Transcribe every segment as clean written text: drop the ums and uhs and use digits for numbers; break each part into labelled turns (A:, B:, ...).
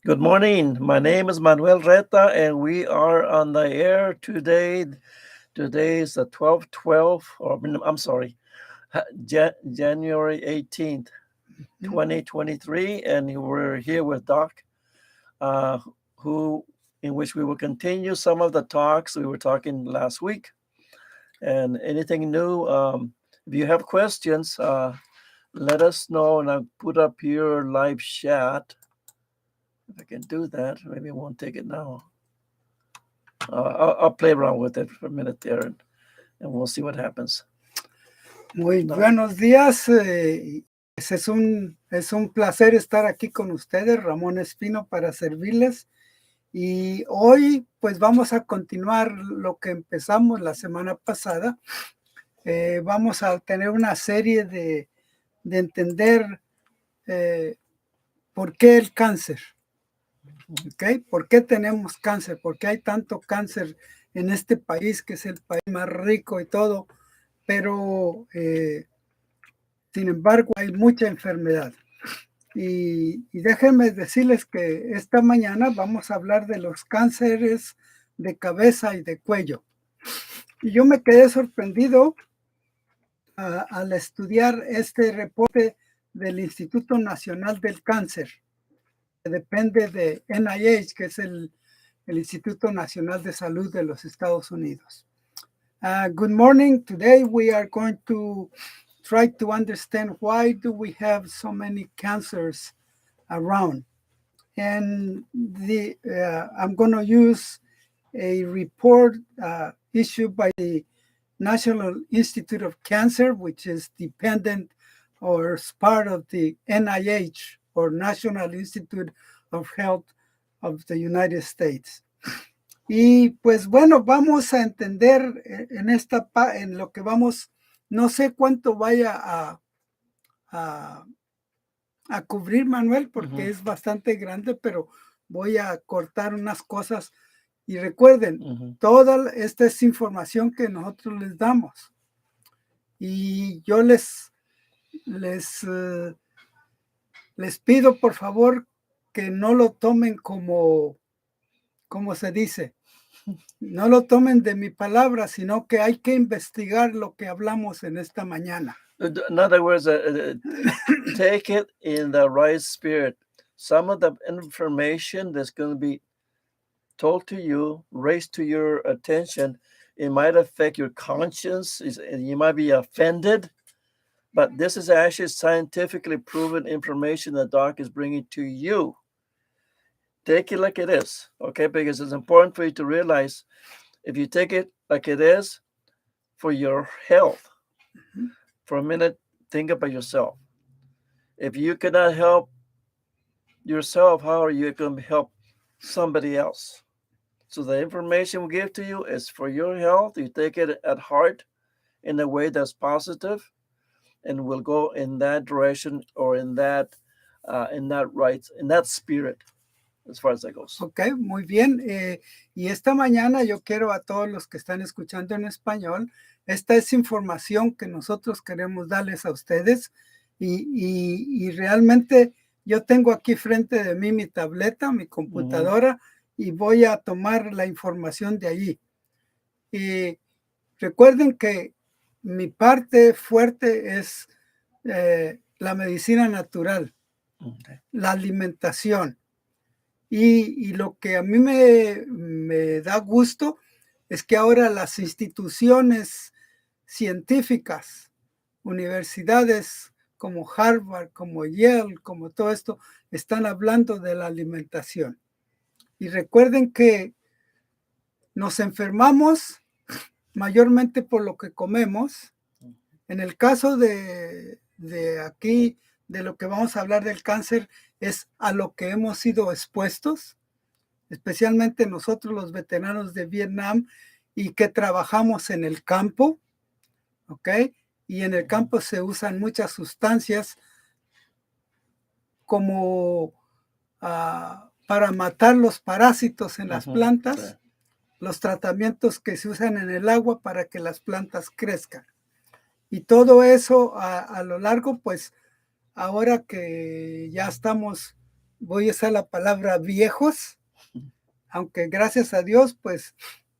A: Good morning. My name is Manuel Reta, and we are on the air today. Today is the 12th, or I'm sorry, January 18th, 2023, and we're here with Doc, uh, who in which we will continue some of the talks we were talking last week. And anything new, if you have questions, let us know, and I'll put up your live chat. If I can do that, maybe I won't take it now. I'll play around with it for a minute there, and we'll see what happens.
B: Muy buenos días. Es un placer estar aquí con ustedes, Ramón Espino, para servirles. Y hoy pues vamos a continuar lo que empezamos la semana pasada. Vamos a tener una serie de entender por qué el cáncer. ¿Okay? ¿Por qué tenemos cáncer? ¿Por qué hay tanto cáncer en este país, que es el país más rico y todo? Pero, sin embargo, hay mucha enfermedad. Y déjenme decirles que esta mañana vamos a hablar de los cánceres de cabeza y de cuello. Y yo me quedé sorprendido al estudiar este reporte del Instituto Nacional del Cáncer, que depende de NIH, que es el Instituto Nacional de Salud de los Estados Unidos. Good morning. Today we are going to try to understand why do we have so many cancers around. And I'm going to use a report issued by the National Institute of Cancer, which is dependent or is part of the NIH, or National Institute of Health of the United States. Y pues bueno, vamos a entender en lo que vamos, no sé cuánto vaya a cubrir, Manuel, porque es bastante grande, pero voy a cortar unas cosas. Y recuerden, toda esta es información que nosotros les damos. Y yo les pido, por favor, que no lo tomen como se dice, no lo tomen de mi palabra, sino que hay que investigar lo que hablamos en esta mañana.
A: In other words, take it in the right spirit. Some of the information that's going to be told to you, raised to your attention, it might affect your conscience. You might be offended, but this is actually scientifically proven information that Doc is bringing to you. Take it like it is, okay? Because it's important for you to realize, if you take it like it is for your health, for a minute, think about yourself. If you cannot help yourself, how are you going to help somebody else? So the information we give to you is for your health. You take it at heart in a way that's positive, and we'll go in that direction, or in that spirit, as far as that goes.
B: Ok, muy bien. Y esta mañana yo quiero a todos los que están escuchando en español, esta es información que nosotros queremos darles a ustedes, y realmente yo tengo aquí frente de mí mi tableta, mi computadora, y voy a tomar la información de allí. Y recuerden que mi parte fuerte es la medicina natural, la alimentación. Y lo que a mí me da gusto es que ahora las instituciones científicas, universidades como Harvard, como Yale, como todo esto, están hablando de la alimentación. Y recuerden que nos enfermamos mayormente por lo que comemos. En el caso de aquí, de lo que vamos a hablar del cáncer, es a lo que hemos sido expuestos, especialmente nosotros los veteranos de Vietnam, y que trabajamos en el campo, ¿ok? Y en el campo se usan muchas sustancias como para matar los parásitos en las plantas, los tratamientos que se usan en el agua para que las plantas crezcan. Y todo eso a lo largo, pues ahora que ya estamos voy a usar la palabra viejos, aunque gracias a Dios, pues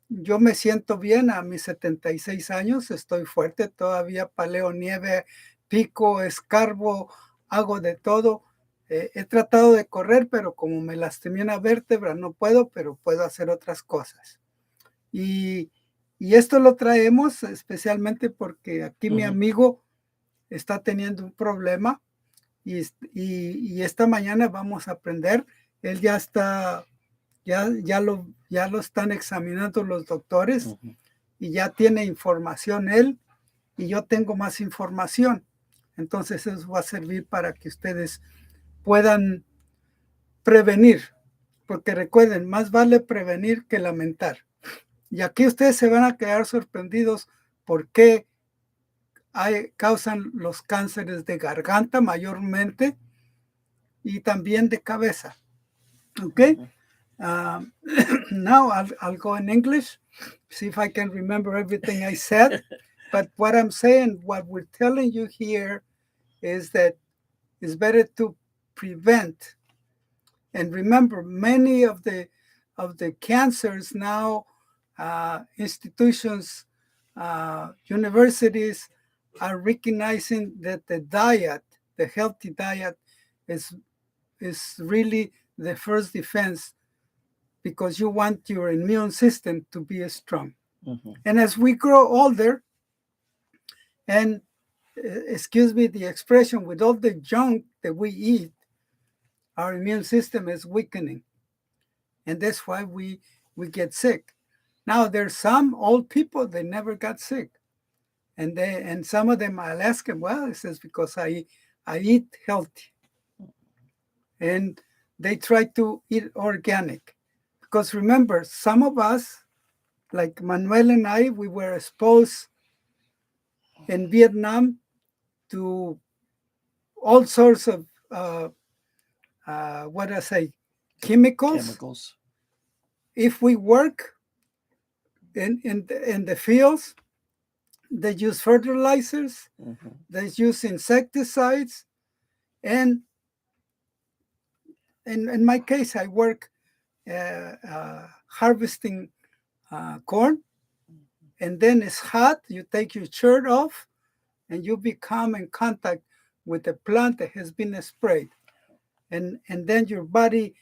B: yo me siento bien a mis 76 años, estoy fuerte, todavía paleo nieve, pico, escarbo, hago de todo. He tratado de correr, pero como me lastimé una vértebra, no puedo, pero puedo hacer otras cosas. Y, y esto lo traemos especialmente porque aquí mi amigo está teniendo un problema y esta mañana vamos a aprender. Él ya está, ya lo están examinando los doctores y ya tiene información él y yo tengo más información. Entonces eso va a servir para que ustedes puedan prevenir, porque recuerden, más vale prevenir que lamentar. Y aquí ustedes se van a quedar sorprendidos por qué causan los cánceres de garganta mayormente y también de cabeza. Okay? Now I'll go in English, see if I can remember everything I said. But what I'm saying, what we're telling you here is that it's better to prevent. And remember, many of the cancers now, institutions, universities are recognizing that the diet, the healthy diet, is really the first defense because you want your immune system to be strong. And as we grow older, and excuse me the expression, with all the junk that we eat, our immune system is weakening. And that's why we get sick. Now, there's some old people, they never got sick. And some of them, I'll ask them, well, it says, because I eat healthy. And they try to eat organic. Because remember, some of us, like Manuel and I, we were exposed in Vietnam to all sorts of, chemicals. If we work in the fields, they use fertilizers, they use insecticides, and in my case, I work harvesting corn, and then it's hot, you take your shirt off, and you become in contact with the plant that has been sprayed. And then your body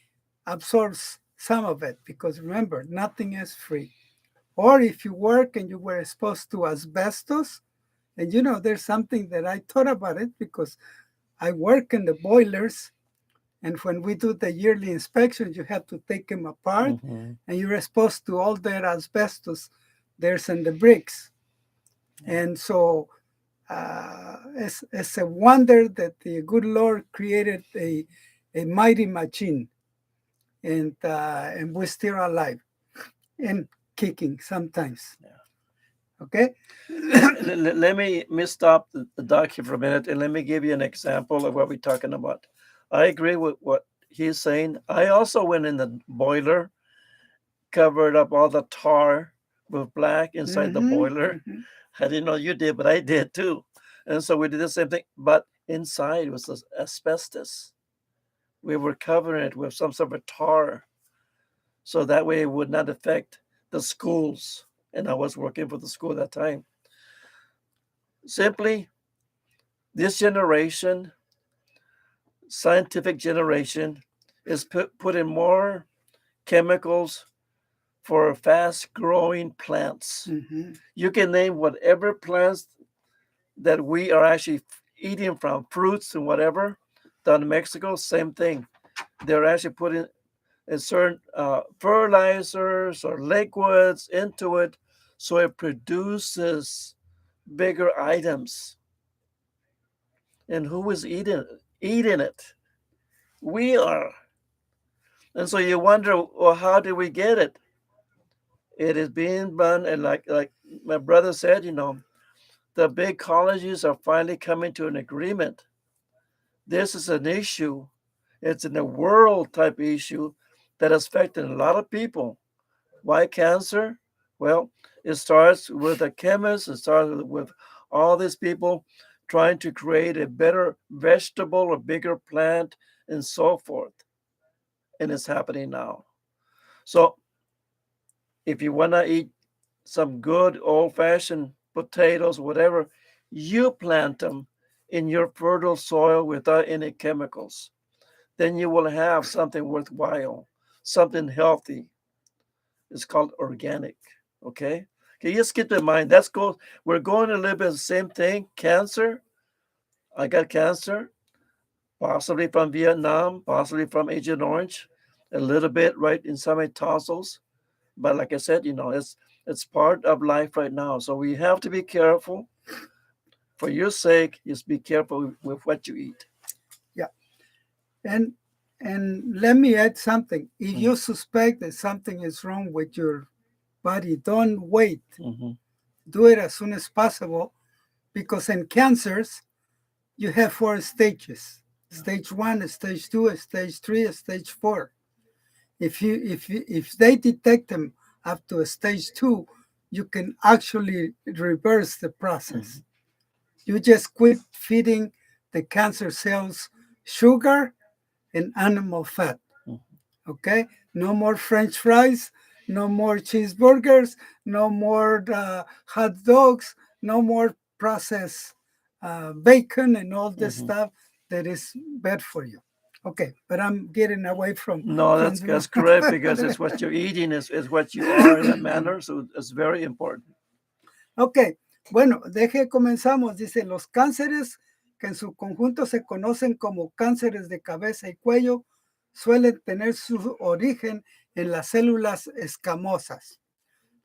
B: absorbs some of it, because remember, nothing is free. Or if you work and you were exposed to asbestos, and there's something that I thought about it because I work in the boilers, and when we do the yearly inspections, you have to take them apart, and you're exposed to all that asbestos there's in the bricks. And so it's a wonder that the good Lord created a mighty machine, and we're still alive and kicking sometimes. Okay?
A: Let me stop the doc here for a minute, and let me give you an example of what we're talking about. I agree with what he's saying. I also went in the boiler, covered up all the tar with black inside the boiler. I didn't know you did, but I did too. And so we did the same thing, but inside was asbestos. We were covering it with some sort of tar, so that way it would not affect the schools. And I was working for the school at that time. Simply, this generation, scientific generation, is putting more chemicals for fast-growing plants. You can name whatever plants that we are actually eating from, fruits and whatever. Down in Mexico, same thing. They're actually putting certain fertilizers or liquids into it, so it produces bigger items. And who is eating it? We are. And so you wonder, well, how did we get it? It is being done, and like my brother said, the big colleges are finally coming to an agreement. This is an issue. It's in a world type issue that is affecting a lot of people. Why cancer? Well, it starts with a chemist. It starts with all these people trying to create a better vegetable, a bigger plant, and so forth. and it's happening now. So if you want to eat some good old-fashioned potatoes, whatever, you plant them in your fertile soil without any chemicals. Then you will have something worthwhile, something healthy. It's called organic. Okay? Okay, just keep in mind that's go we're going a little bit the same thing. Cancer. I got cancer, possibly from Vietnam, possibly from Agent Orange, a little bit right in some tonsils. But like I said, it's part of life right now. So we have to be careful. For your sake, just be careful with what you eat.
B: Yeah. And let me add something. If you suspect that something is wrong with your body, don't wait. Do it as soon as possible, because in cancers, you have 4 stages. Stage 1, stage 2, stage 3, stage 4. If they detect them up to stage 2, you can actually reverse the process. You just quit feeding the cancer cells sugar and animal fat. Okay? No more French fries, no more cheeseburgers, no more hot dogs, no more processed bacon and all this stuff that is bad for you. Okay, but I'm getting away from...
A: No, that's correct, because it's what you're eating is what you are in that manner, so it's very important.
B: Ok, bueno, comenzamos. Dice, los cánceres que en su conjunto se conocen como cánceres de cabeza y cuello suelen tener su origen en las células escamosas.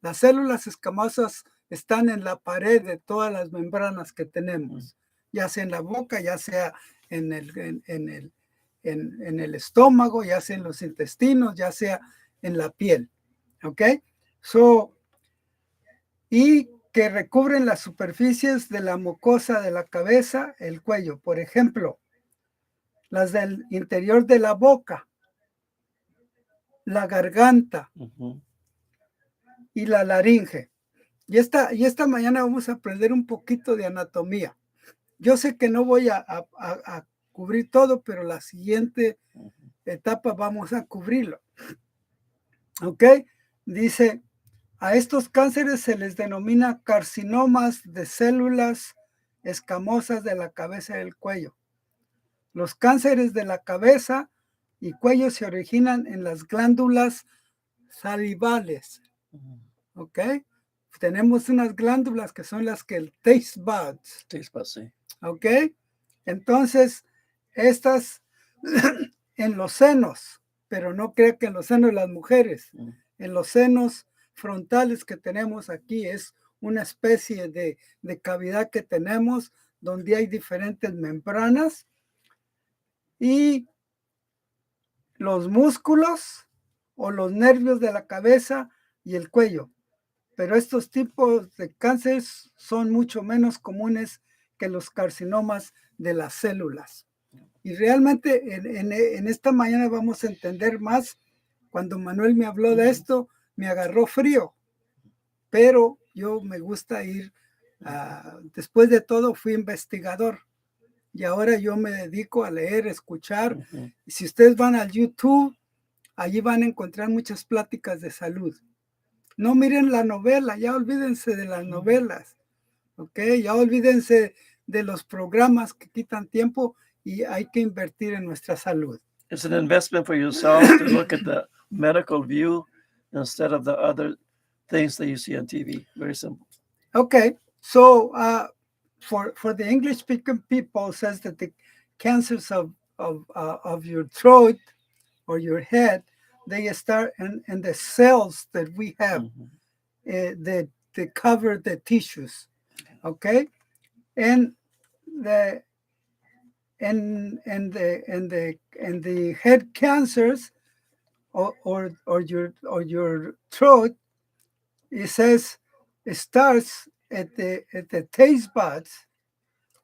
B: Las células escamosas están en la pared de todas las membranas que tenemos, ya sea en la boca, ya sea en el estómago, ya sea en los intestinos, ya sea en la piel. ¿Ok? Y que recubren las superficies de la mucosa de la cabeza, el cuello. Por ejemplo, las del interior de la boca, la garganta y la laringe. Y esta mañana vamos a aprender un poquito de anatomía. Yo sé que no voy a cubrir todo, pero la siguiente etapa vamos a cubrirlo. ¿Ok? Dice, a estos cánceres se les denomina carcinomas de células escamosas de la cabeza y del cuello. Los cánceres de la cabeza y cuello se originan en las glándulas salivales. ¿Ok? Tenemos unas glándulas que son las que el taste buds.
A: Taste buds, sí.
B: ¿Ok? Entonces, estas en los senos, pero no crea que en los senos de las mujeres, en los senos frontales que tenemos aquí, es una especie de cavidad que tenemos donde hay diferentes membranas, y los músculos o los nervios de la cabeza y el cuello. Pero estos tipos de cánceres son mucho menos comunes que los carcinomas de las células. Y realmente en esta mañana vamos a entender más. Cuando Manuel me habló de esto, me agarró frío. Pero yo me gusta ir, después de todo fui investigador. Y ahora yo me dedico a leer, escuchar. Y si ustedes van al YouTube, allí van a encontrar muchas pláticas de salud. No miren la novela, ya olvídense de las novelas, ¿ok? Ya olvídense de los programas que quitan tiempo, y hay que invertir en nuestra salud.
A: It's an investment for yourself to look at the medical view instead of the other things that you see on TV. Very simple.
B: Okay, so for the English-speaking people, says that the cancers of your throat or your head, they start in the cells that we have that cover the tissues, okay, and the head cancers or your throat, it says it starts at the taste buds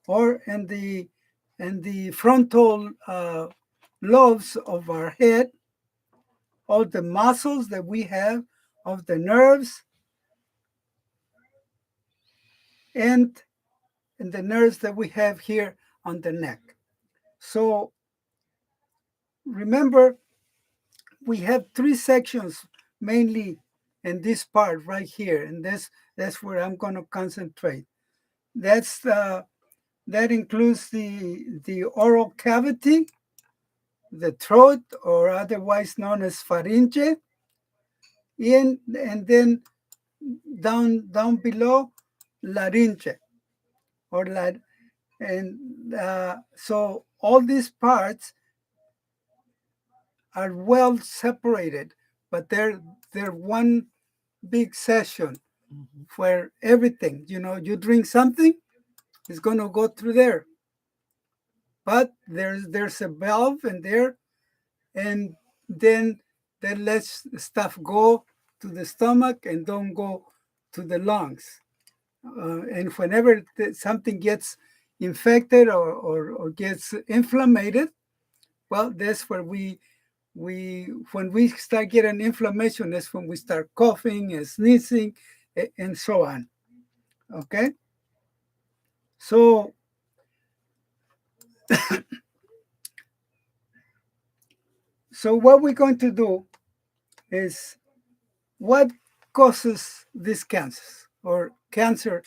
B: or in the frontal lobes of our head, all the muscles that we have of the nerves, and the nerves that we have here on the neck. So remember, we have three sections mainly in this part right here, and that's where I'm going to concentrate. That includes the oral cavity, the throat, or otherwise known as pharynge, and then down below, larynge, or so all these parts are well separated, but they're one big session where everything, you drink something, it's going to go through there. But there's a valve in there, and then that lets stuff go to the stomach and don't go to the lungs. And whenever something gets infected or gets inflamed, well, that's where when we start getting inflammation, that's when we start coughing and sneezing and so on. Okay? So what we're going to do is, what causes these cancers or cancer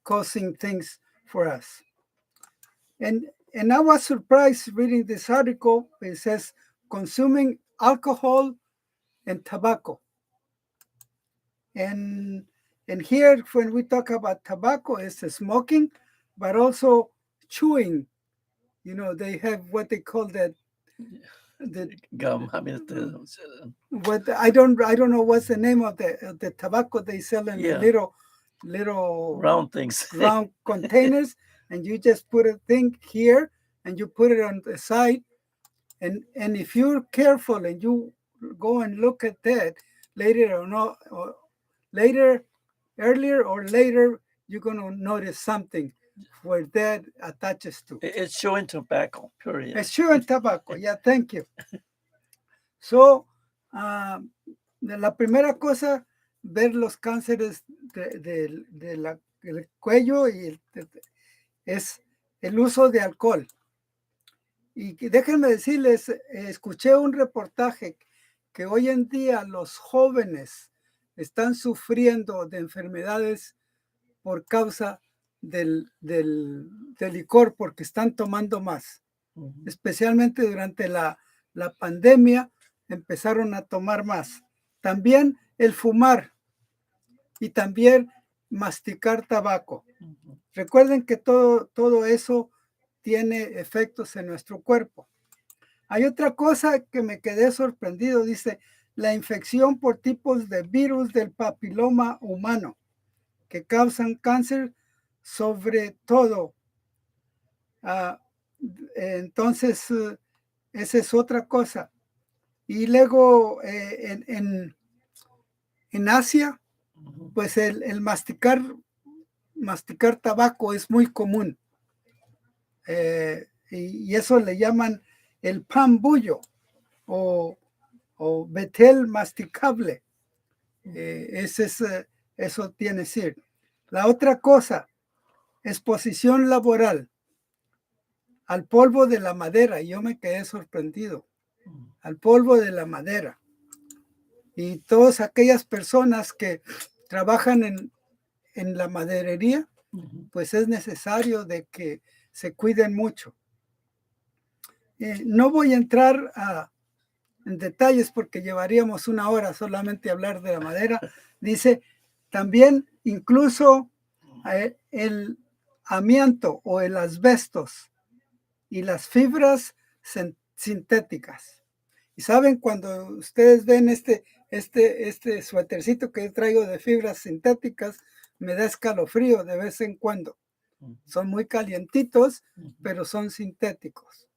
B: causing things for us? And I was surprised reading this article. It says consuming alcohol and tobacco. And here, when we talk about tobacco, it's smoking, but also chewing. They have what they call the
A: gum. I mean,
B: what I don't know what's the name of the tobacco they sell in the little
A: round things,
B: round containers, and you just put a thing here and you put it on the side, and if you're careful and you go and look at that earlier or later, you're going to notice something where that attaches to.
A: It's chewing tobacco, period.
B: It's chewing tobacco. Yeah, thank you. So, la primera cosa, ver los cánceres del cuello es el uso de alcohol. Y déjenme decirles, escuché un reportaje que hoy en día los jóvenes están sufriendo de enfermedades por causa del licor, porque están tomando más. Especialmente durante la pandemia empezaron a tomar más. También el fumar y también masticar tabaco. Recuerden que todo eso tiene efectos en nuestro cuerpo. Hay otra cosa que me quedé sorprendido, dice, la infección por tipos de virus del papiloma humano que causan cáncer, sobre todo. Entonces, esa es otra cosa. Y luego en Asia, pues el masticar tabaco es muy común. Y eso le llaman el pan bullo o betel masticable. Eso tiene que ser. La otra cosa, exposición laboral al polvo de la madera. Yo me quedé sorprendido. Al polvo de la madera. Y todas aquellas personas que trabajan en la maderería, pues es necesario de que se cuiden mucho. No voy a entrar en detalles porque llevaríamos una hora solamente a hablar de la madera. Dice, también incluso el amianto o el asbestos y las fibras sintéticas. Y saben, cuando ustedes ven este suétercito que yo traigo de fibras sintéticas, me da escalofrío de vez en cuando. Son muy calientitos, pero son sintéticos.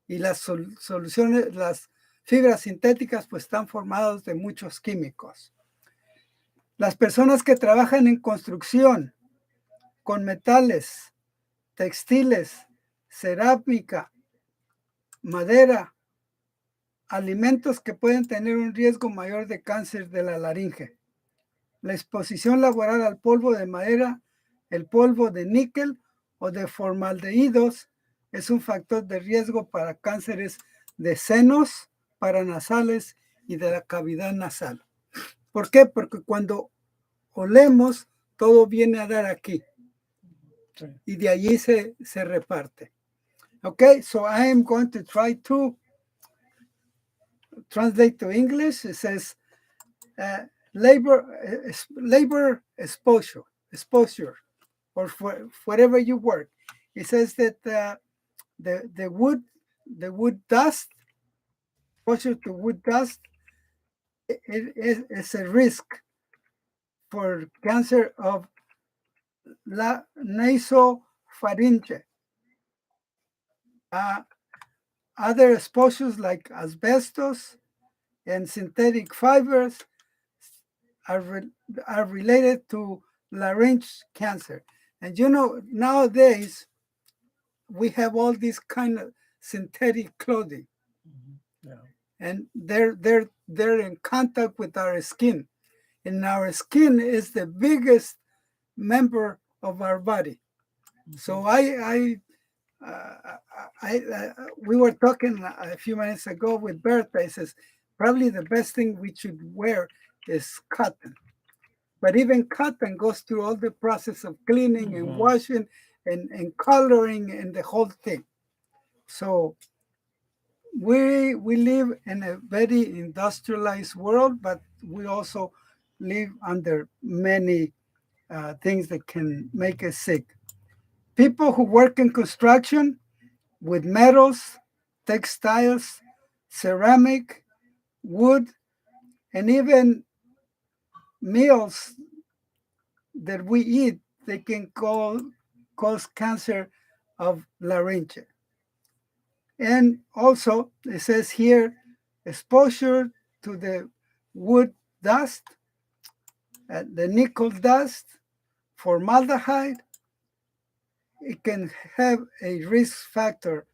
B: Y las soluciones, las fibras sintéticas, pues están formadas de muchos químicos. Las personas que trabajan en construcción, con metales, textiles, cerámica, madera, alimentos que pueden tener un riesgo mayor de cáncer de la laringe. La exposición laboral al polvo de madera, el polvo de níquel o de formaldehídos es un factor de riesgo para cánceres de senos, paranasales y de la cavidad nasal. ¿Por qué? Porque cuando olemos, todo viene a dar aquí. Y de allí se reparte. Okay, so I am going to try to translate to English. It says labor exposure, or wherever you work. It says that the wood dust, exposure to wood dust, is a risk for cancer of la nasopharynge. Other exposures like asbestos and synthetic fibers are related to larynx cancer. And you know, nowadays we have all these kind of synthetic clothing,
A: Yeah.
B: and they're in contact with our skin, and our skin is the biggest member of our body. So we were talking a few minutes ago with Bertha. I says probably the best thing we should wear is cotton. But even cotton goes through all the process of cleaning and washing and coloring and the whole thing. So we live in a very industrialized world, but we also live under many things that can make us sick. People who work in construction with metals, textiles, ceramic, wood, and even meals that we eat, they can cause cancer of larynx. And also, it says here, exposure to the wood dust, the nickel dust, formaldehyde, it can have a risk factor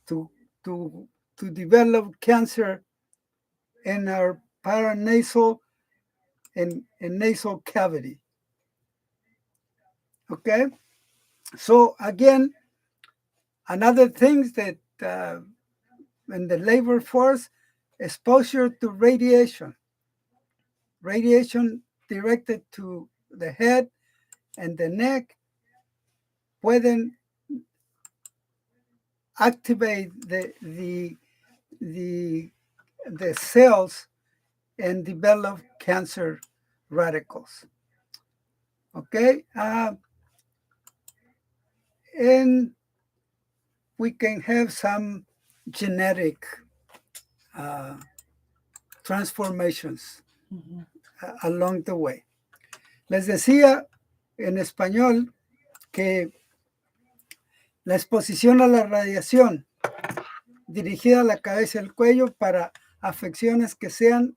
B: to, to, to develop cancer in our paranasal and nasal cavity. Okay? So again, another thing that in the labor force, exposure to radiation directed to the head and the neck pueden activate the cells and develop cancer radicals. Okay, and we can have some genetic transformations along the way. Les decía en español que la exposición a la radiación dirigida a la cabeza y el cuello para afecciones que sean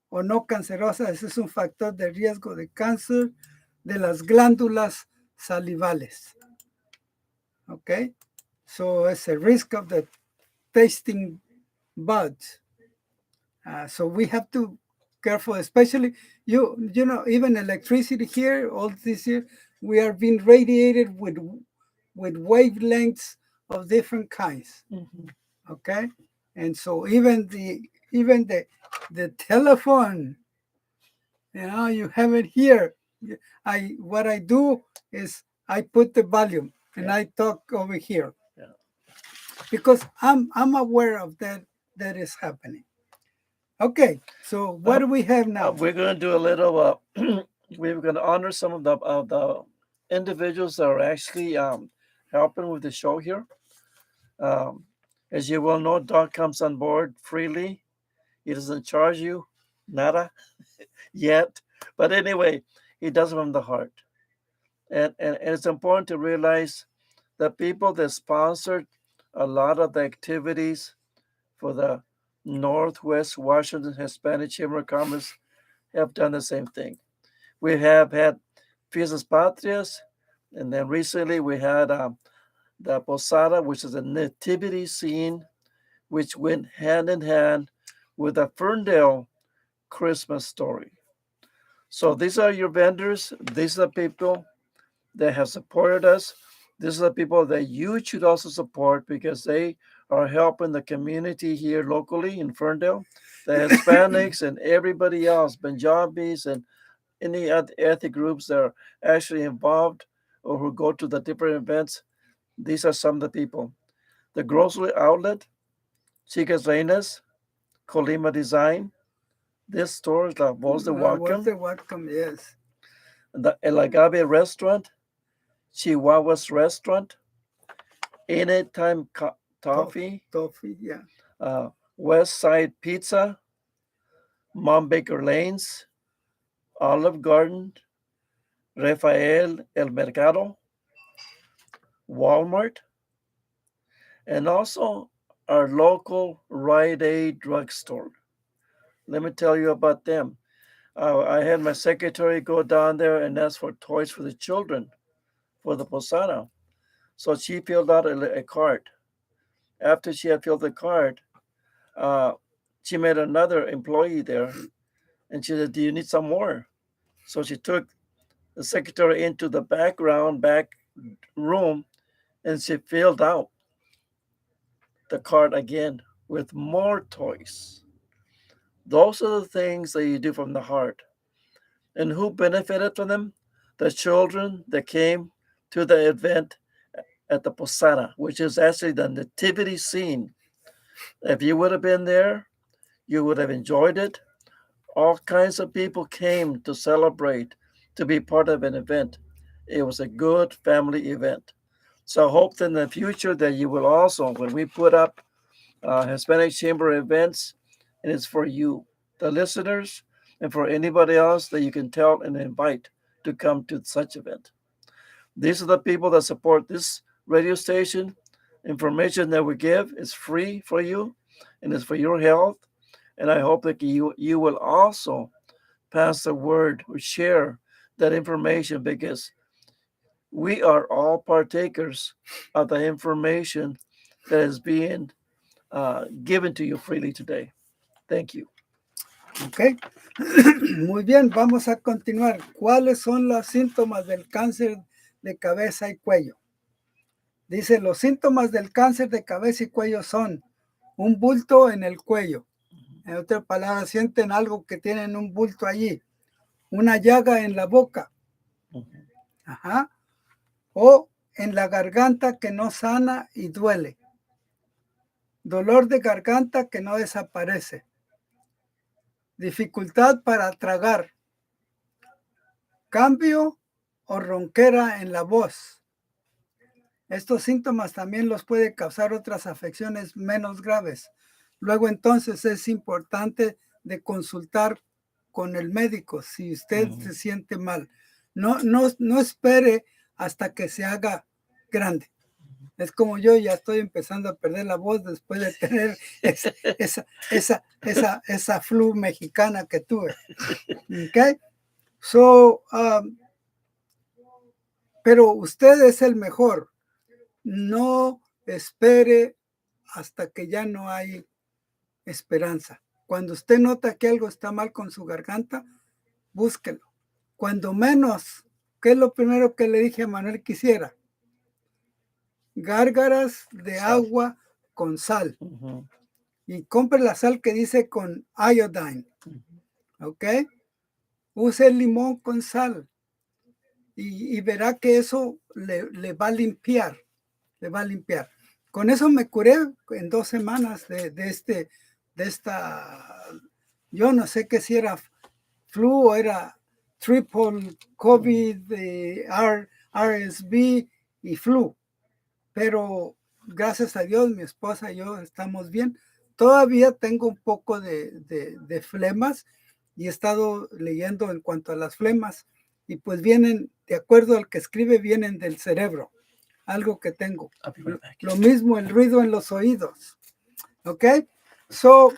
B: o no cancerosas, ese es un factor de riesgo de cáncer de las glándulas salivales. Okay, so it's a risk of the tasting buds. So we have to careful, especially you know, even electricity here, all this year, we are being radiated with wavelengths of different kinds. Okay, and so even the telephone, you know, you have it here. What I do is I put the volume and I talk over here because I'm aware of that is happening. Okay, so what do we have now?
A: We're going to do a little. We're going to honor some of the individuals that are actually helping with the show here. As you well know, Doc comes on board freely. He doesn't charge you, nada, yet. But anyway, he does it from the heart. And it's important to realize that people that sponsored a lot of the activities for the Northwest Washington Hispanic Chamber of Commerce have done the same thing. We have had Fiestas Patrias, and then recently we had the Posada, which is a nativity scene, which went hand in hand with the Ferndale Christmas story. So these are your vendors. These are the people that have supported us. These are the people that you should also support because they are helping the community here locally in Ferndale, the Hispanics and everybody else, Punjabis and any other ethnic groups that are actually involved or who go to the different events. These are some of the people. The grocery outlet, Chicas Reinas, Colima Design. This store was the
B: Was
A: Whatcom.
B: the Whatcom, yes.
A: The El Agave restaurant, Chihuahua's restaurant, Anytime Toffee,
B: Toffee, yeah.
A: West Side Pizza, Mom Baker Lanes, Olive Garden, Rafael El Mercado, Walmart, and also our local Rite Aid drugstore. Let me tell you about them. I had my secretary go down there and ask for toys for the children for the posada. So she filled out a card. After she had filled the card, uh, she met another employee there and she said, "Do you need some more?" So she took the secretary into the back room and she filled out the card again with more toys. Those are the things that you do from the heart. And who benefited from them? The children that came to the event at the Posada, which is actually the nativity scene. If you would have been there, you would have enjoyed it. All kinds of people came to celebrate, to be part of an event. It was a good family event. So I hope that in the future that you will also, when we put up Hispanic Chamber events, and it's for you, the listeners, and for anybody else that you can tell and invite to come to such event. These are the people that support this radio station. Information that we give is free for you and it's for your health. And I hope that you will also pass the word or share that information because we are all partakers of the information that is being given to you freely today. Thank you.
B: Ok. Muy bien, vamos a continuar. ¿Cuáles son los síntomas del cáncer de cabeza y cuello? Dice, los síntomas del cáncer de cabeza y cuello son un bulto en el cuello. En otras palabras, sienten algo que tienen un bulto allí. Una llaga en la boca. Ajá. O en la garganta que no sana y duele. Dolor de garganta que no desaparece. Dificultad para tragar. Cambio o ronquera en la voz. Estos síntomas también los puede causar otras afecciones menos graves. Luego entonces es importante de consultar con el médico si usted se siente mal. No espere hasta que se haga grande. Es como yo ya estoy empezando a perder la voz después de tener esa flu mexicana que tuve. Okay? So, pero usted es el mejor. No espere hasta que ya no hay esperanza. Cuando usted nota que algo está mal con su garganta, búsquelo. Cuando menos, ¿qué es lo primero que le dije a Manuel que hiciera? Gárgaras de agua con sal. Y compre la sal que dice con iodine. ¿Ok? Use el limón con sal. Y verá que eso le va a limpiar. Le va a limpiar. Con eso me curé en 2 semanas de esta, yo no sé qué si era flu o era triple COVID, RSV y flu. Pero gracias a Dios, mi esposa y yo estamos bien. Todavía tengo un poco de flemas y he estado leyendo en cuanto a las flemas y pues vienen, de acuerdo al que escribe, vienen del cerebro. Algo que tengo. Lo mismo el ruido en los oídos. Okay? So,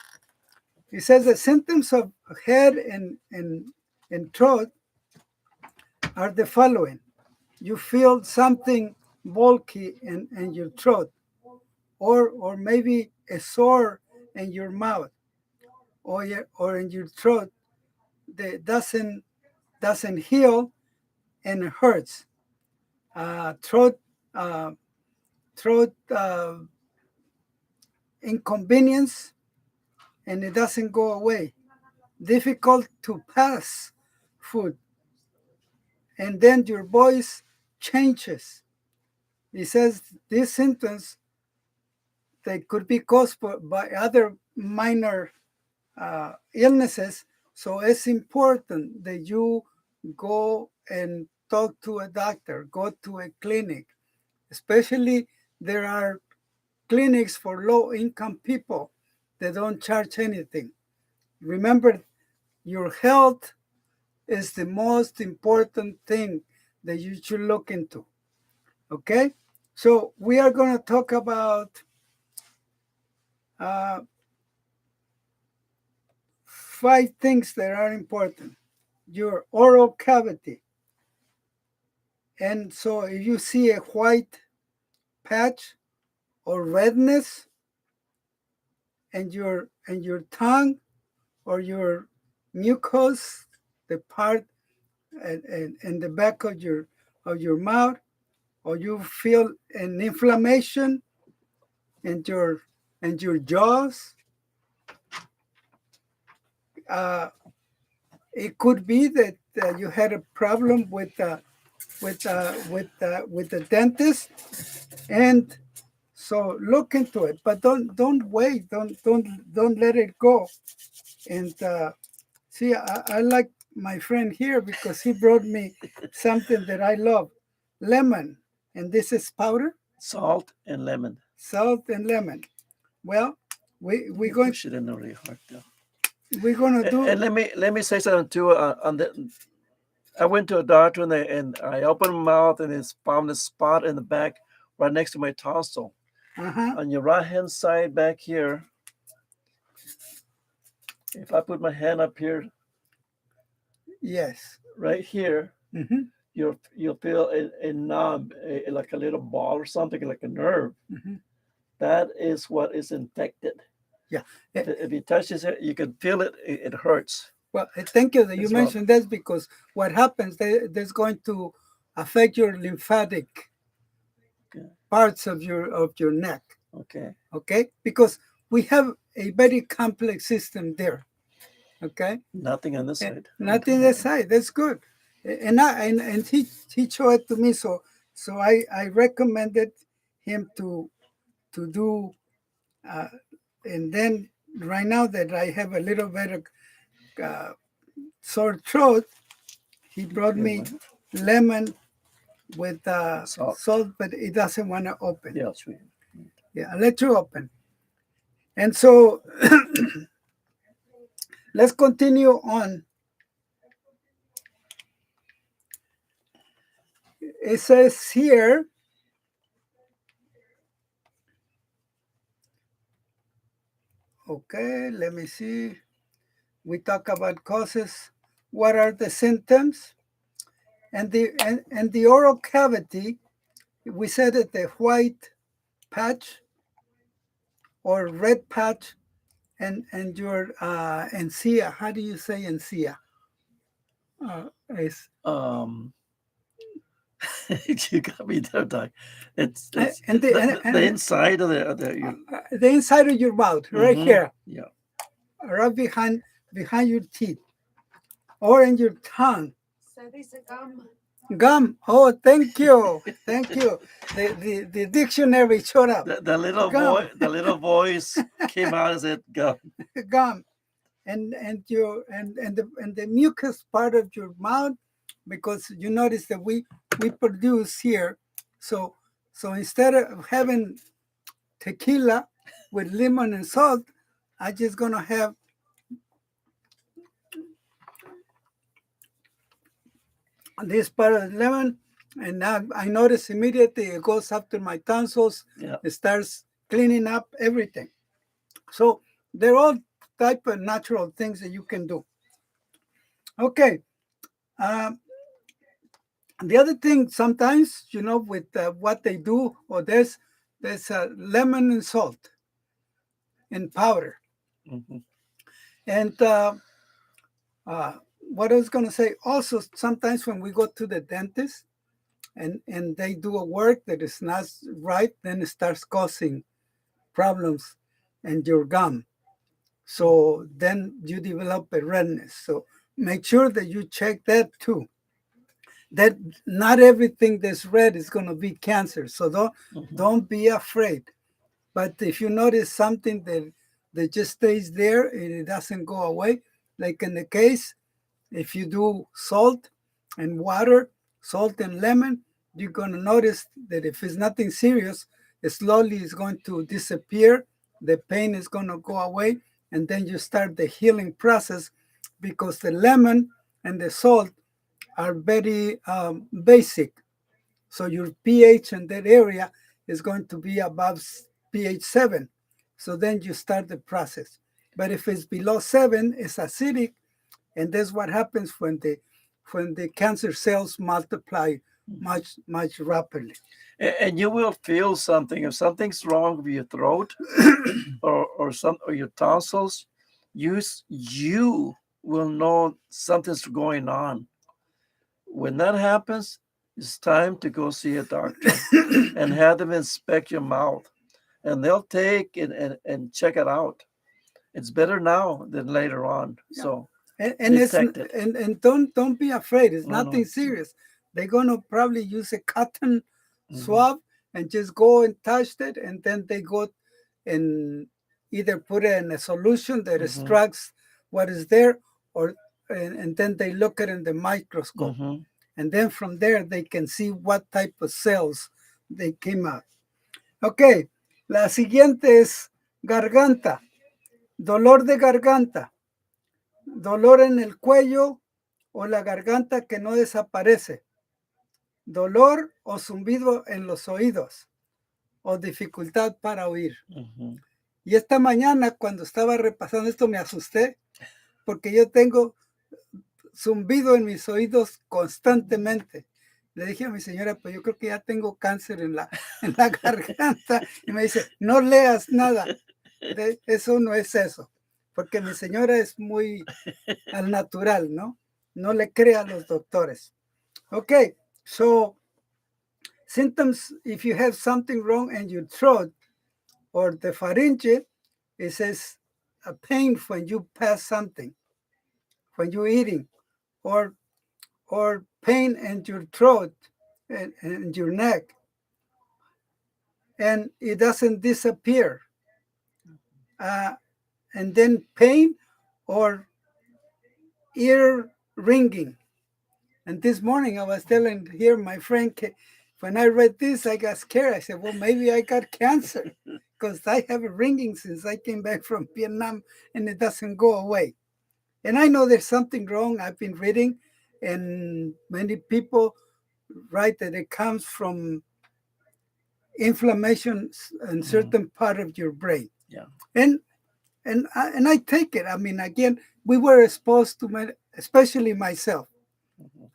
B: it says the symptoms of head and throat are the following. You feel something bulky in your throat, or maybe a sore in your mouth, or in your throat that doesn't heal and it hurts. Throat inconvenience and it doesn't go away. Difficult to pass food. And then your voice changes. It says these symptoms, they could be caused by other minor illnesses. So it's important that you go and talk to a doctor, go to a clinic. Especially there are clinics for low income people that don't charge anything. Remember, your health is the most important thing that you should look into. Okay? So we are going to talk about 5 things that are important. Your oral cavity. And so if you see a white patch or redness and your tongue or your mucus, the part in the back of your mouth, or you feel an inflammation in your jaws, it could be that you had a problem with the dentist, and so look into it. But don't wait. Don't let it go. And see, I like my friend here because he brought me something that I love, lemon, and this is powder.
A: Salt and lemon.
B: Salt and lemon. Well, we're
A: You
B: going.
A: push it in really hard though.
B: We're going to do.
A: And let me say something too. I went to a doctor and I opened my mouth and it's found a spot in the back right next to my tonsil. On your right hand side back here, if I put my hand up here,
B: yes,
A: right here, you'll feel a knob, like a little ball or something, like a nerve. That is what is infected.
B: Yeah.
A: If you touch it, you can feel it. It hurts.
B: Well, thank you that you mentioned this, because what happens, that's going to affect your lymphatic parts of your neck.
A: Okay.
B: Okay, because we have a very complex system there. Okay.
A: Nothing on this side.
B: Nothing on this side. That's good. And he showed it to me, so I recommended him to do. And then right now that I have a little bit of sore throat, he brought me lemon with salt, but it doesn't want to open.
A: Yeah, sweet.
B: Yeah, I'll let you open. And so let's continue on. It says here, okay, let me see. We talk about causes. What are the symptoms? And the oral cavity, we said that the white patch or red patch and your encía. How do you say encía?
A: You got me there, Doc. It's
B: and
A: the inside of
B: the inside of your mouth, right here.
A: Yeah.
B: Right behind your teeth, or in your tongue. Gum. Oh, thank you. Thank you. The dictionary showed up.
A: The little voice came out and said gum.
B: Gum. And the mucus part of your mouth, because you notice that we produce here. So instead of having tequila with lemon and salt, I'm just gonna have this part of the lemon, and now I notice immediately it goes after my tonsils.
A: Yeah.
B: It starts cleaning up everything. So they're all type of natural things that you can do. Okay. The other thing, sometimes, with what they do, or there's lemon and salt and powder. And what I was going to say, also, sometimes when we go to the dentist and they do a work that is not right, then it starts causing problems and your gum. So then you develop a redness. So make sure that you check that too. That not everything that's red is going to be cancer. So don't be afraid. But if you notice something that just stays there and it doesn't go away, like in the case, if you do salt and water, salt and lemon, you're going to notice that if it's nothing serious, it slowly is going to disappear. The pain is going to go away. And then you start the healing process because the lemon and the salt are very basic. So your pH in that area is going to be above pH 7. So then you start the process. But if it's below 7, it's acidic, and that's what happens when the cancer cells multiply much rapidly.
A: And you will feel something. If something's wrong with your throat or your tonsils, you will know something's going on. When that happens, it's time to go see a doctor and have them inspect your mouth. And they'll take and check it out. It's better now than later on.
B: Yeah.
A: So
B: And
A: detect it.
B: And don't be afraid. It's
A: No,
B: nothing
A: no.
B: serious. They're gonna probably use a cotton
A: Mhm.
B: swab and just go and touch it, and then they go and either put it in a solution that
A: Mhm.
B: extracts what is there, or and then they look at it in the microscope,
A: Mhm.
B: and then from there they can see what type of cells they came out. Ok, la siguiente es garganta, dolor de garganta, dolor en el cuello o la garganta que no desaparece, dolor o zumbido en los oídos o dificultad para oír.
A: Mhm.
B: Y esta mañana cuando estaba repasando esto me asusté porque yo tengo zumbido en mis oídos constantemente. Le dije a mi señora, pues yo creo que ya tengo cáncer en la garganta. Y me dice, no leas nada. Eso no es eso. Porque mi señora es muy al natural, ¿no? No le crea a los doctores. Okay, so symptoms, if you have something wrong in your throat or the pharynx, it says a pain when you pass something, when you're eating, or pain in your throat and your neck, and it doesn't disappear. And then pain or ear ringing. And this morning I was telling here my friend, when I read this, I got scared. I said, well, maybe I got cancer because I have a ringing since I came back from Vietnam and it doesn't go away. And I know there's something wrong. I've been reading, and many people write that it comes from inflammation in certain part of your brain.
A: Yeah.
B: And I take it. I mean, again, we were exposed to, especially myself,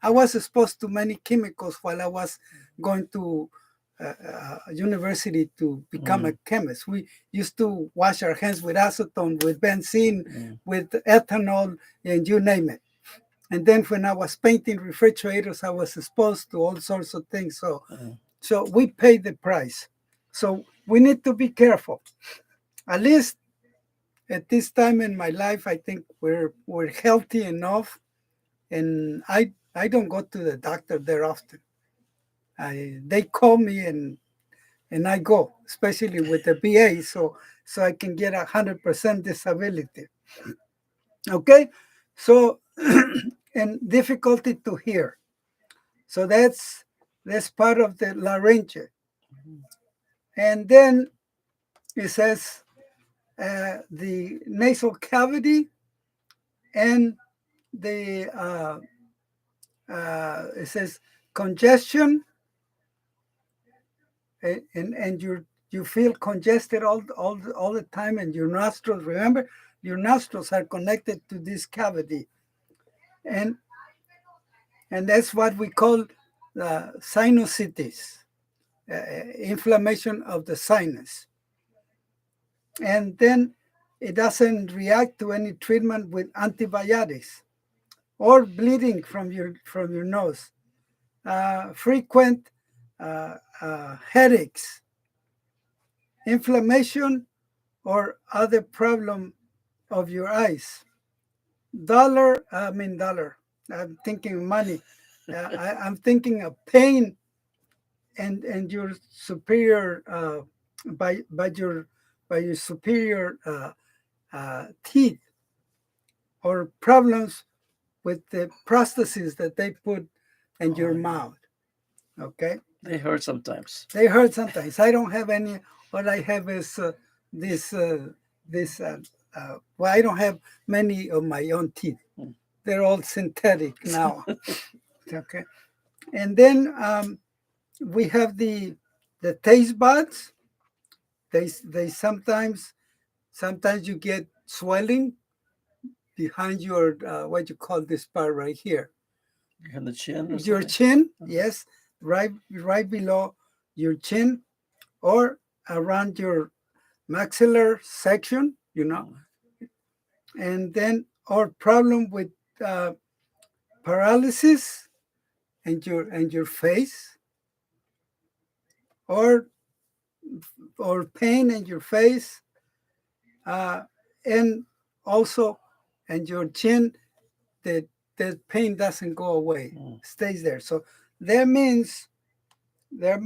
B: I was exposed to many chemicals while I was going to university to become a chemist. We used to wash our hands with acetone, with benzene, with ethanol, and you name it. And then when I was painting refrigerators, I was exposed to all sorts of things. So we paid the price. So we need to be careful. At least at this time in my life, I think we're healthy enough, and I don't go to the doctor there often. They call me and I go, especially with the VA, so I can get 100% disability. Okay, so and difficulty to hear. So that's part of the larynx. And then it says the nasal cavity and the it says congestion, and you feel congested all the time, and your nostrils. Remember, your nostrils are connected to this cavity, and that's what we call sinusitis, inflammation of the sinus. And then it doesn't react to any treatment with antibiotics, or bleeding from your nose, frequent headaches, inflammation or other problem of your eyes. Dollar. I'm thinking money. I'm thinking of pain and your superior by your superior teeth, or problems with the prostheses that they put in your mouth. Okay,
A: They hurt sometimes.
B: they hurt sometimes. I don't have any. All I have is this this. Well, I don't have many of my own teeth.
A: Mm.
B: They're all synthetic now. Okay, and then we have the taste buds. They sometimes you get swelling behind your what you call this part right here,
A: And the chin or
B: your
A: something.
B: chin. Yes, right below your chin, or around your maxillar section. And then or problem with uh, paralysis and your face, or pain in your face, uh, and also and your chin, that the pain doesn't go away,
A: Mm.
B: stays there. So that means that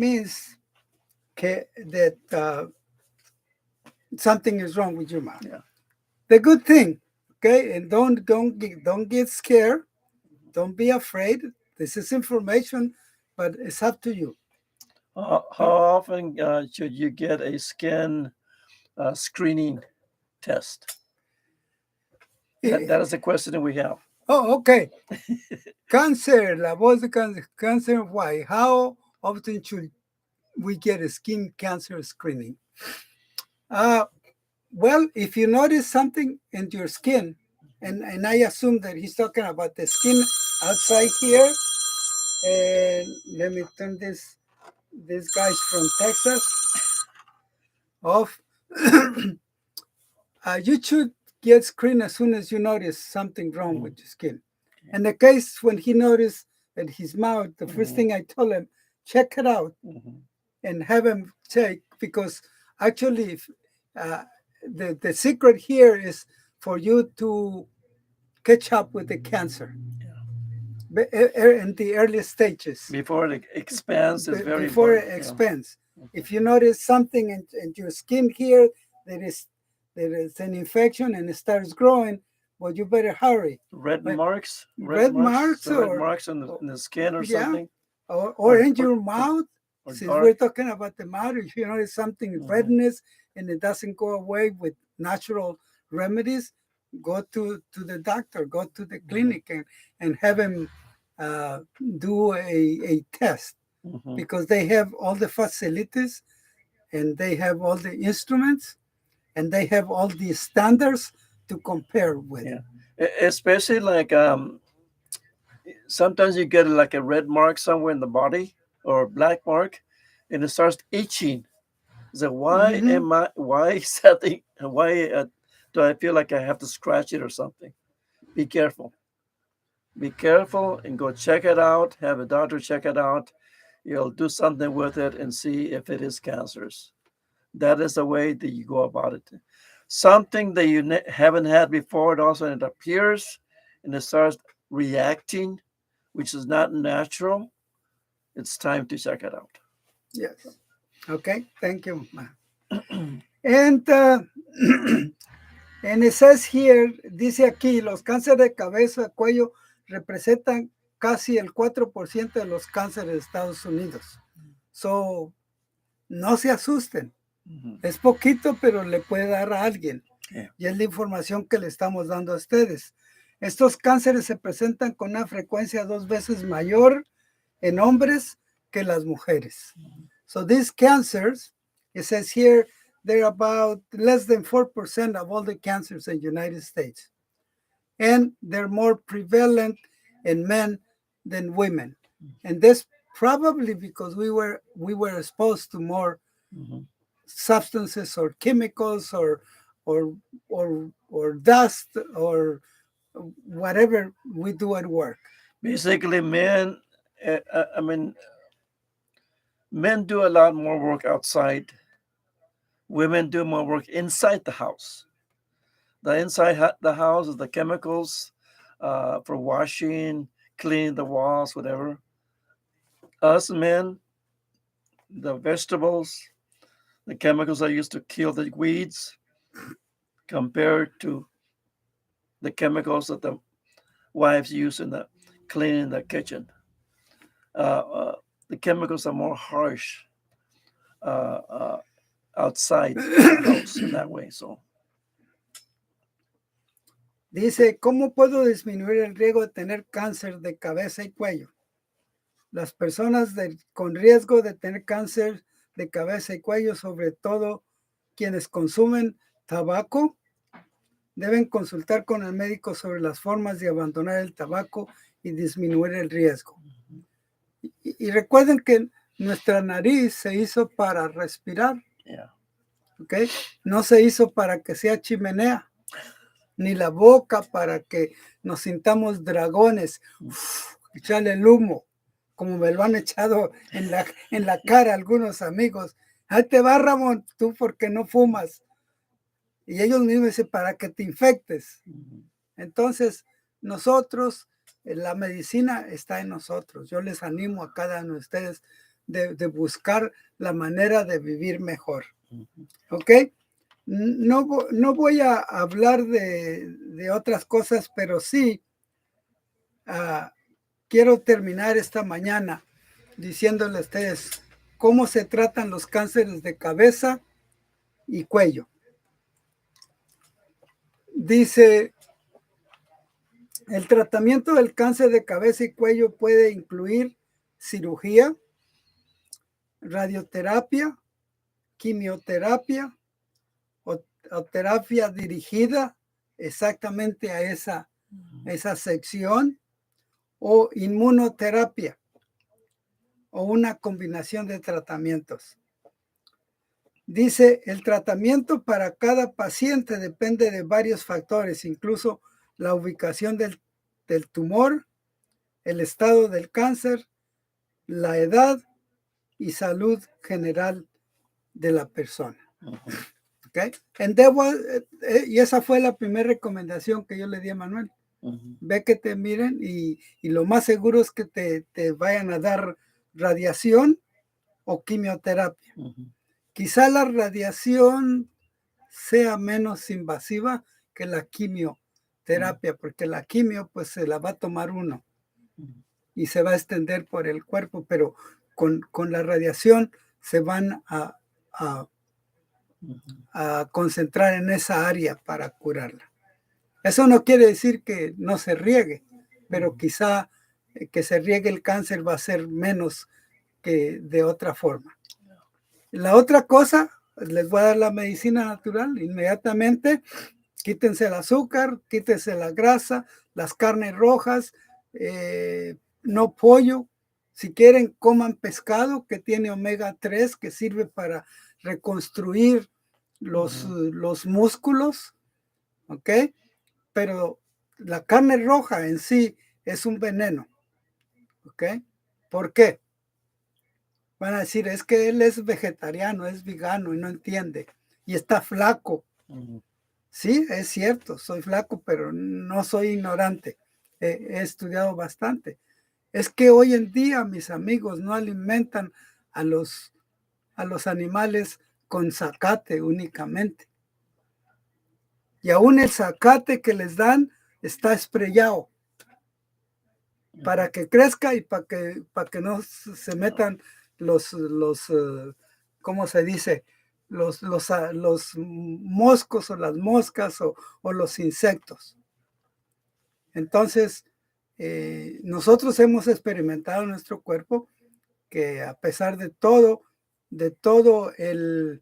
B: something is wrong with your mouth.
A: Yeah.
B: The good thing, okay, and don't get scared, don't be afraid. This is information, but it's up to you.
A: How often should you get a skin screening test? That is the question that we have.
B: Oh, okay. Cancer, la voz de cancer. Why? How often should we get a skin cancer screening? Uh, well, if you notice something in your skin, and I assume that he's talking about the skin outside here. And let me turn this guy's from Texas off. You should get screened as soon as you notice something wrong with your skin. In the case when he noticed that his mouth, the first thing I told him, check it out
A: Mhm.
B: and have him check, because actually the secret here is for you to catch up with the cancer in the early stages.
A: Before it expands is very
B: Before it
A: important.
B: expands. If you notice something in your skin here that is an infection and it starts growing, well, you better hurry.
A: Red
B: But
A: marks,
B: red marks
A: the red
B: or
A: marks in the skin or
B: yeah,
A: something,
B: or in your mouth.
A: or
B: Since we're
A: dark.
B: talking about the mouth, if you notice something
A: Mhm.
B: redness and it doesn't go away with natural remedies, go to the doctor, go to the clinic, and have him uh, do a test,
A: Mhm.
B: because they have all the facilities and they have all the instruments and they have all the standards to compare with.
A: Yeah, especially like sometimes you get like a red mark somewhere in the body or a black mark, and it starts itching. So
B: Mhm.
A: why is that thing? Why do I feel like I have to scratch it or something? Be careful. Be careful and go check it out. Have a doctor check it out. You'll do something with it and see if it is cancerous. That is the way that you go about it. Something that you haven't had before, it also it appears and it starts reacting, which is not natural. It's time to check it out.
B: Yes. Okay. Thank you. And and it says here, dice aquí, los cánceres de cabeza, cuello representan casi el 4% de los cánceres de Estados Unidos. So, no se asusten.
A: Mhm.
B: Es poquito, pero le puede dar a alguien.
A: Yeah.
B: Y es la información que le estamos dando a ustedes. Estos cánceres se presentan con una frecuencia 2 veces mayor en hombres que las mujeres. So these cancers, it says here, they're about less than 4% of all the cancers in the United States. And they're more prevalent in men than women. And that's probably because we were exposed to more
A: Mhm.
B: substances or chemicals or dust or whatever we do at work.
A: Basically, I mean, men do a lot more work outside Women do more work inside the house. The inside the house is the chemicals for washing, cleaning the walls, whatever. Us men, the vegetables, the chemicals are used to kill the weeds compared to the chemicals that the wives use in the cleaning the kitchen. The chemicals are more harsh outside the house in that way. So
B: Dice, ¿cómo puedo disminuir el riesgo de tener cáncer de cabeza y cuello? Las personas con riesgo de tener cáncer de cabeza y cuello, sobre todo quienes consumen tabaco, deben consultar con el médico sobre las formas de abandonar el tabaco y disminuir el riesgo. Y recuerden que nuestra nariz se hizo para respirar,
A: yeah.
B: ¿okay? No se hizo para que sea chimenea, ni la boca para que nos sintamos dragones, echarle el humo, como me lo han echado en la cara algunos amigos. Ahí te va, Ramón, tú porque no fumas. Y ellos mismos dicen, para que te infectes. Entonces, nosotros, la medicina está en nosotros. Yo les animo a cada uno de ustedes de buscar la manera de vivir mejor. ¿Ok? No voy a hablar de otras cosas, pero sí quiero terminar esta mañana diciéndole a ustedes cómo se tratan los cánceres de cabeza y cuello. Dice, el tratamiento del cáncer de cabeza y cuello puede incluir cirugía, radioterapia, quimioterapia o terapia dirigida exactamente a esa sección, o inmunoterapia o una combinación de tratamientos. Dice, el tratamiento para cada paciente depende de varios factores, incluso la ubicación del tumor, el estado del cáncer, la edad y salud general de la persona. ¿Okay? Y esa fue la primera recomendación que yo le di a Manuel. Ve que te miren y lo más seguro es que te vayan a dar radiación o quimioterapia. Quizá la radiación sea menos invasiva que la quimioterapia, porque la quimio pues se la va a tomar uno y se va a extender por el cuerpo, pero con la radiación se van a concentrar en esa área para curarla. Eso no quiere decir que no se riegue, pero quizá que se riegue el cáncer va a ser menos que de otra forma. La otra cosa, les voy a dar la medicina natural inmediatamente. Quítense el azúcar, quítense la grasa, las carnes rojas, no pollo. Si quieren, coman pescado que tiene omega 3, que sirve para reconstruir los músculos, ¿ok? Pero la carne roja en sí es un veneno, ¿ok? ¿Por qué? Van a decir, es que él es vegetariano, es vegano y no entiende, y está flaco. Sí, es cierto, soy flaco, pero no soy ignorante. He estudiado bastante. Es que hoy en día, mis amigos, no alimentan a los animales con zacate únicamente. Y aún el zacate que les dan está esprellado para que crezca y para que no se metan los ¿cómo se dice? Los moscos o las moscas o los insectos. Entonces, nosotros hemos experimentado en nuestro cuerpo que a pesar de todo el,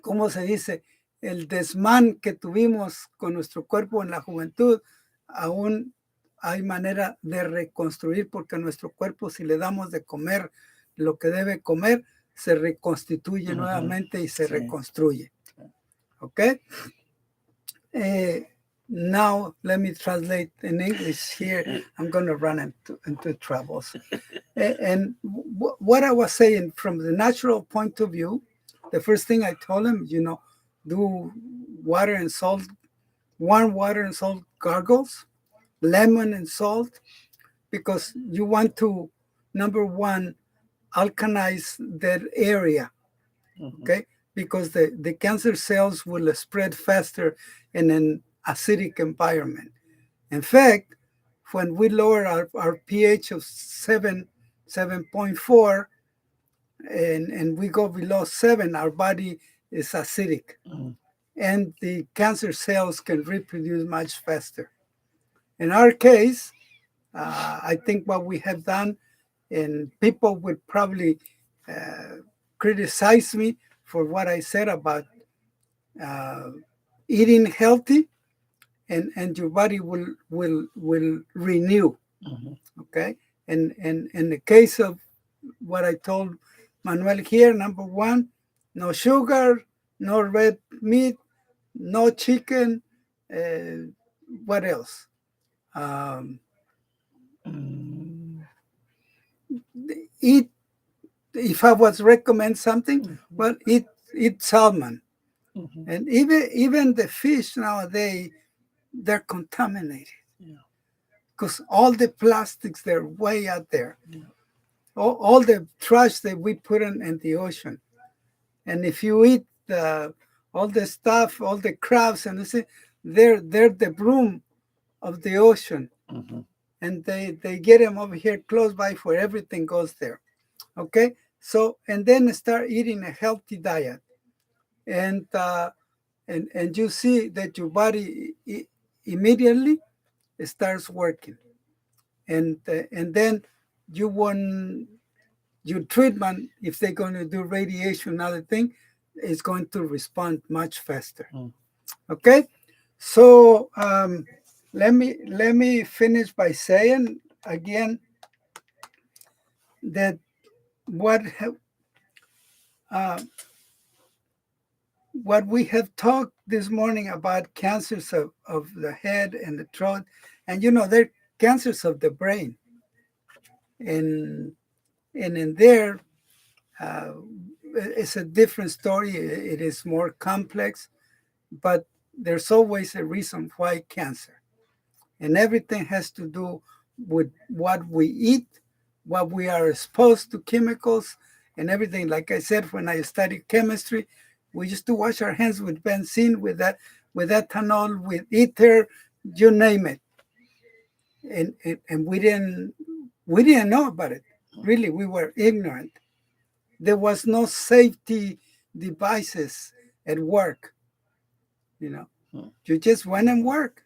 B: ¿cómo se dice? El desmán que tuvimos con nuestro cuerpo en la juventud, aún hay manera de reconstruir, porque nuestro cuerpo, si le damos de comer lo que debe comer, se reconstituye nuevamente y se reconstruye. ¿Ok? Now, let me translate in English here. I'm going to run into troubles. And what I was saying, from the natural point of view, the first thing I told him, do water and salt, warm water and salt gargles, lemon and salt, because you want to, number one, alkalize that area, okay? Because the cancer cells will spread faster in an acidic environment. In fact, when we lower our pH of 7.4, and we go below 7, our body is acidic. And the cancer cells can reproduce much faster. In our case, I think what we have done, and people would probably criticize me for what I said about eating healthy, and your body will renew. Okay, and in the case of what I told Manuel here, number one, no sugar, no red meat, no chicken. What else? Eat. If I was recommend something, well, eat salmon, and even the fish nowadays, they're contaminated because all the plastics, they're way out there. All the trash that we put in the ocean, and if you eat all the stuff, all the crabs, and they're the broom of the ocean, and they get them over here close by where everything goes there. Okay, so and then start eating a healthy diet, and you see that your body immediately starts working, and then you want your treatment, if they're going to do radiation, another thing, is going to respond much faster. Okay, so let me finish by saying again that what we have talked this morning about cancers of the head and the throat, and they're cancers of the brain, and in there it's a different story. It is more complex, but there's always a reason why cancer, and everything has to do with what we eat, what we are exposed to, chemicals and everything. Like I said, when I studied chemistry, we used to wash our hands with benzene, with ethanol, with ether, you name it, and we didn't know about it. Really, we were ignorant. There was no safety devices at work. You just went and worked,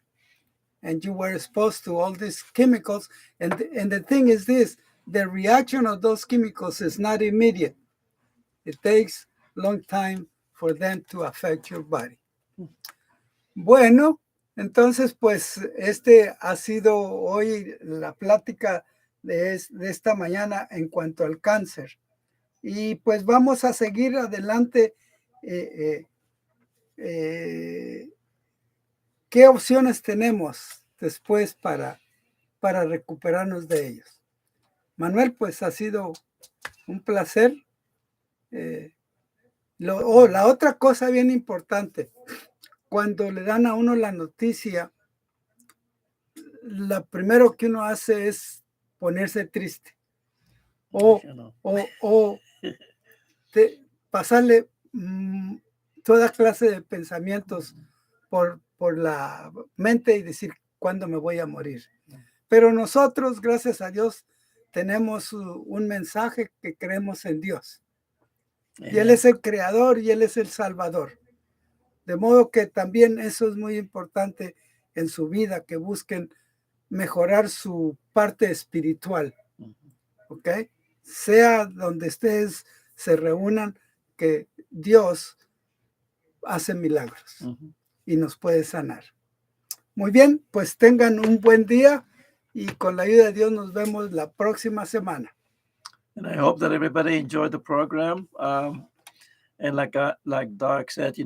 B: and you were exposed to all these chemicals. And the thing is this: the reaction of those chemicals is not immediate. It takes a long time for them to affect your body. Bueno, entonces pues ha sido hoy la plática de esta mañana en cuanto al cáncer. Y pues vamos a seguir adelante. ¿Qué opciones tenemos después para recuperarnos de ellos? Manuel, pues ha sido un placer. La otra cosa bien importante, cuando le dan a uno la noticia, lo primero que uno hace es ponerse triste o pasarle toda clase de pensamientos por la mente y decir, ¿cuándo me voy a morir? Pero nosotros, gracias a Dios, tenemos un mensaje que creemos en Dios. Y Él es el creador y Él es el salvador. De modo que también eso es muy importante en su vida, que busquen mejorar su parte espiritual. ¿Ok? Sea donde ustedes se reúnan, que Dios hace milagros y nos puede sanar. Muy bien, pues tengan un buen día y con la ayuda de Dios nos vemos la próxima semana.
A: And I hope that everybody enjoyed the program. And like Doc said,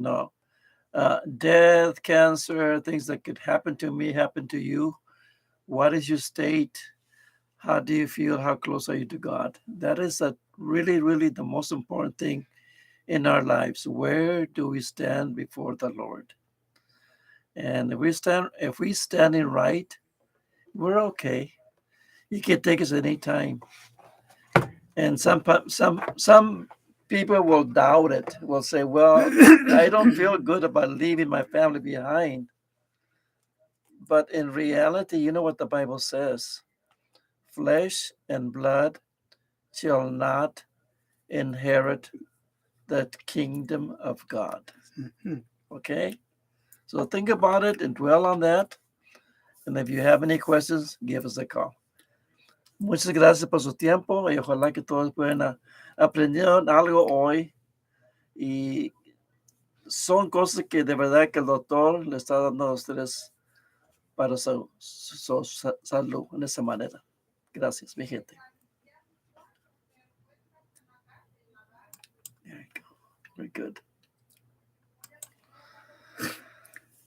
A: death, cancer, things that could happen to me, happen to you. What is your state? How do you feel? How close are you to God? That is really, really the most important thing in our lives. Where do we stand before the Lord? And if we standing right, we're okay. He can take us any time. And some people will doubt it. Will say, "Well, I don't feel good about leaving my family behind." But in reality, you know what the Bible says: flesh and blood shall not inherit the kingdom of God. Okay? So think about it and dwell on that. And if you have any questions, give us a call. Muchas gracias por su tiempo y ojalá que todos puedan aprender algo hoy. Y son cosas que de verdad que el doctor le está dando a ustedes para su salud en esa manera. Gracias, mi gente. There you go. Very good.